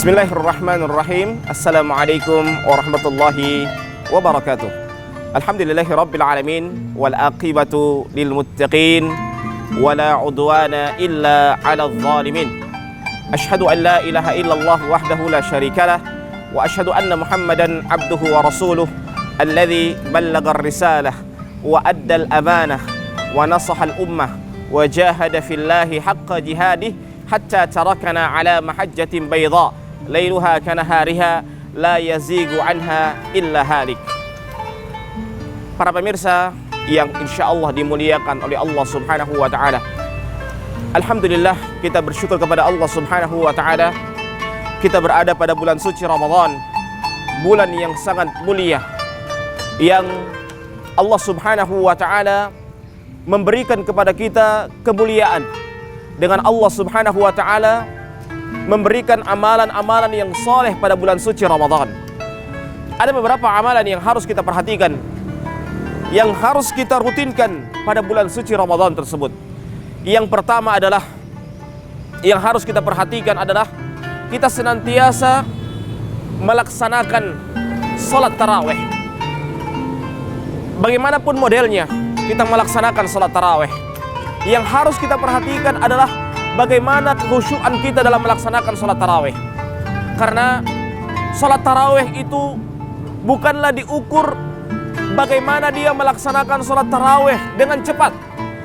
Bismillahirrahmanirrahim. Assalamualaikum warahmatullahi wabarakatuh. Alhamdulillahi rabbil alamin wal aqibatu lil muttaqin wala udwana illa 'alal zalimin. Asyhadu an la ilaha illallah wahdahu la syarikalah wa asyhadu anna Muhammadan abduhu wa rasuluh alladzi ballagha ar-risalah wa adda al-amanah wa nasaha al-ummah wa jahada fillahi haqqa jihadih hatta tarakana ala mahajjatin bayda lailuha kanahariha la yazigu anha illa halik. Para pemirsa yang insya Allah dimuliakan oleh Allah subhanahu wa ta'ala, alhamdulillah kita bersyukur kepada Allah subhanahu wa ta'ala. Kita berada pada bulan suci Ramadan, bulan yang sangat mulia, yang Allah subhanahu wa ta'ala memberikan kepada kita kemuliaan. Dengan Allah subhanahu wa ta'ala memberikan amalan-amalan yang soleh pada bulan suci Ramadan. Ada beberapa amalan yang harus kita perhatikan, yang harus kita rutinkan pada bulan suci Ramadan tersebut. Yang pertama adalah, yang harus kita perhatikan adalah kita senantiasa melaksanakan sholat tarawih. Bagaimanapun modelnya, kita melaksanakan sholat tarawih. Yang harus kita perhatikan adalah bagaimana kekhusyuan kita dalam melaksanakan sholat tarawih. Karena sholat tarawih itu bukanlah diukur bagaimana dia melaksanakan sholat tarawih dengan cepat,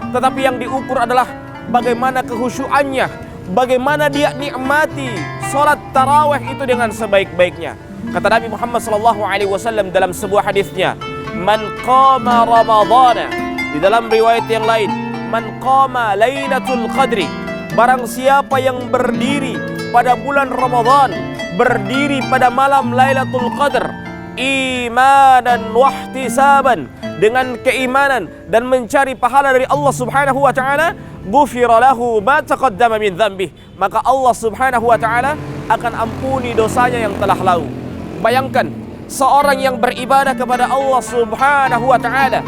tetapi yang diukur adalah bagaimana kekhusyuannya, bagaimana dia nikmati sholat tarawih itu dengan sebaik-baiknya. Kata Nabi Muhammad SAW dalam sebuah hadisnya, man qama ramadhana, di dalam riwayat yang lain, man qama lailatul qadri, barang siapa yang berdiri pada bulan Ramadan, berdiri pada malam Lailatul Qadar, imanan wahtisaban, dengan keimanan dan mencari pahala dari Allah subhanahu wa ta'ala, ghufira lahu ma taqaddama min dzambih, maka Allah subhanahu wa ta'ala akan ampuni dosanya yang telah lalu. Bayangkan seorang yang beribadah kepada Allah subhanahu wa ta'ala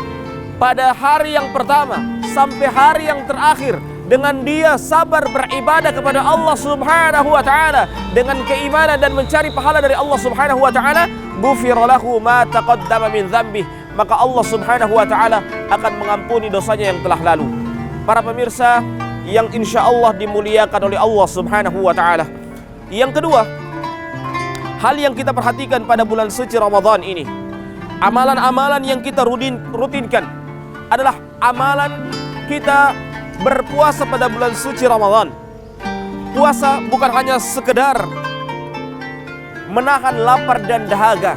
pada hari yang pertama sampai hari yang terakhir, dengan dia sabar beribadah kepada Allah subhanahu wa ta'ala dengan keimanan dan mencari pahala dari Allah subhanahu wa ta'ala, ghufira lahu ma taqaddama min dzambih, maka Allah subhanahu wa ta'ala akan mengampuni dosanya yang telah lalu. Para pemirsa yang insya Allah dimuliakan oleh Allah subhanahu wa ta'ala, yang kedua, hal yang kita perhatikan pada bulan suci Ramadan ini, amalan-amalan yang kita rutinkan adalah amalan kita berpuasa pada bulan suci Ramadan. Puasa bukan hanya sekedar menahan lapar dan dahaga,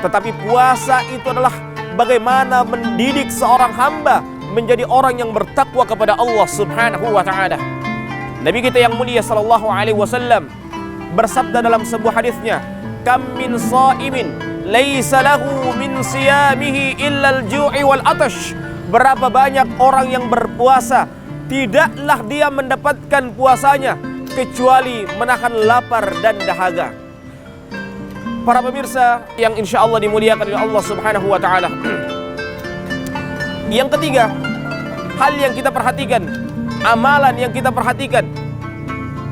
tetapi puasa itu adalah bagaimana mendidik seorang hamba menjadi orang yang bertakwa kepada Allah subhanahu wa ta'ala. Nabi kita yang mulia sallallahu alaihi wasallam bersabda dalam sebuah hadisnya, kam min shaimin laisa lahu min siyamihi illa al-ju'i wal atash. Berapa banyak orang yang berpuasa, tidaklah dia mendapatkan puasanya kecuali menahan lapar dan dahaga. Para pemirsa yang insya Allah dimuliakan oleh Allah subhanahu wa ta'ala, yang ketiga, hal yang kita perhatikan, amalan yang kita perhatikan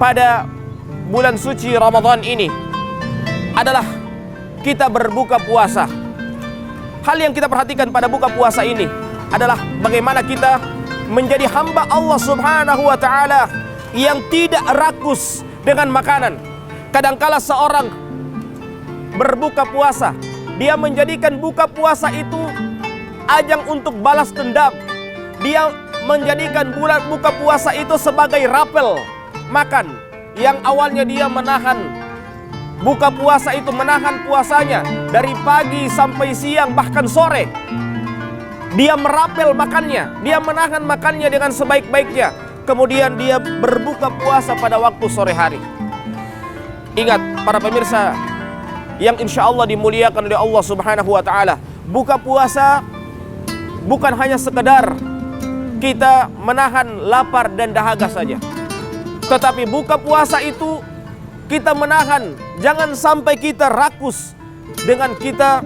pada bulan suci Ramadan ini adalah kita berbuka puasa. Hal yang kita perhatikan pada buka puasa ini adalah bagaimana kita menjadi hamba Allah subhanahu wa ta'ala yang tidak rakus dengan makanan. Kadangkala seorang berbuka puasa, dia menjadikan buka puasa itu ajang untuk balas dendam. Dia menjadikan bulan buka puasa itu sebagai rapel makan. Yang awalnya dia menahan buka puasa itu, menahan puasanya dari pagi sampai siang bahkan sore, dia merapel makannya, dia menahan makannya dengan sebaik-baiknya. Kemudian dia berbuka puasa pada waktu sore hari. Ingat para pemirsa yang insya Allah dimuliakan oleh Allah subhanahu wa ta'ala, buka puasa bukan hanya sekedar kita menahan lapar dan dahaga saja, tetapi buka puasa itu kita menahan, jangan sampai kita rakus dengan kita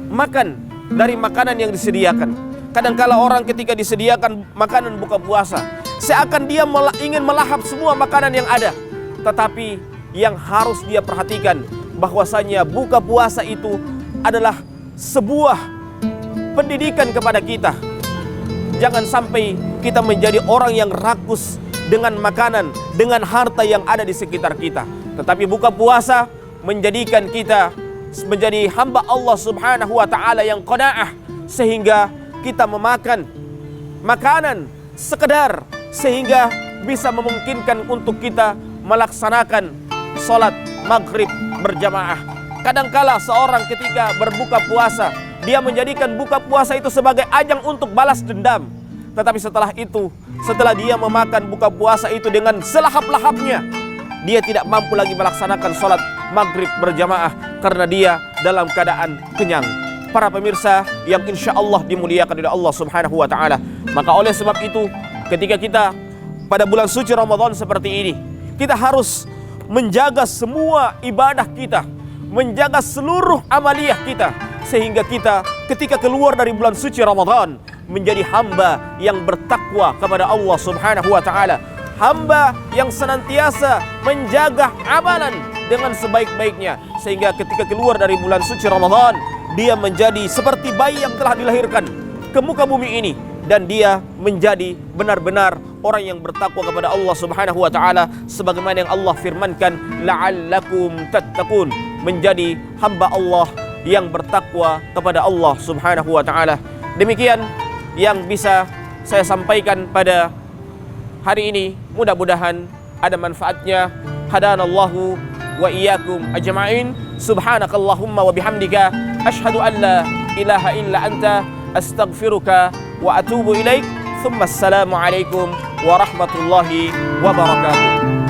makan dari makanan yang disediakan. Kadangkala orang ketika disediakan makanan buka puasa, seakan dia ingin melahap semua makanan yang ada. Tetapi yang harus dia perhatikan bahwasanya buka puasa itu adalah sebuah pendidikan kepada kita. Jangan sampai kita menjadi orang yang rakus dengan makanan, dengan harta yang ada di sekitar kita. Tetapi buka puasa menjadikan kita menjadi hamba Allah Subhanahu wa ta'ala yang qanaah, sehingga kita memakan makanan sekedar sehingga bisa memungkinkan untuk kita melaksanakan sholat maghrib berjamaah. Kadangkala seorang ketika berbuka puasa, dia menjadikan buka puasa itu sebagai ajang untuk balas dendam. Tetapi setelah itu, setelah dia memakan buka puasa itu dengan selahap-lahapnya, dia tidak mampu lagi melaksanakan sholat maghrib berjamaah karena dia dalam keadaan kenyang. Para pemirsa yang insya Allah dimuliakan oleh Allah Subhanahu wa ta'ala, maka oleh sebab itu ketika kita pada bulan suci Ramadan seperti ini, kita harus menjaga semua ibadah kita, menjaga seluruh amaliyah kita, sehingga kita ketika keluar dari bulan suci Ramadan menjadi hamba yang bertakwa kepada Allah Subhanahu wa ta'ala, hamba yang senantiasa menjaga amalan dengan sebaik-baiknya, sehingga ketika keluar dari bulan suci Ramadan dia menjadi seperti bayi yang telah dilahirkan ke muka bumi ini, dan dia menjadi benar-benar orang yang bertakwa kepada Allah Subhanahu wa ta'ala, sebagaimana yang Allah firmankan, la'allakum tattaqun, menjadi hamba Allah yang bertakwa kepada Allah Subhanahu wa ta'ala. Demikian yang bisa saya sampaikan pada hari ini, mudah-mudahan ada manfaatnya. Hadanallahu wa iyyakum ajma'in. Subhanakallahumma wa bihamdika asyhadu an la ilaha illa anta astaghfiruka wa atubu ilaik. Thumma assalamu alaikum warahmatullahi wabarakatuh.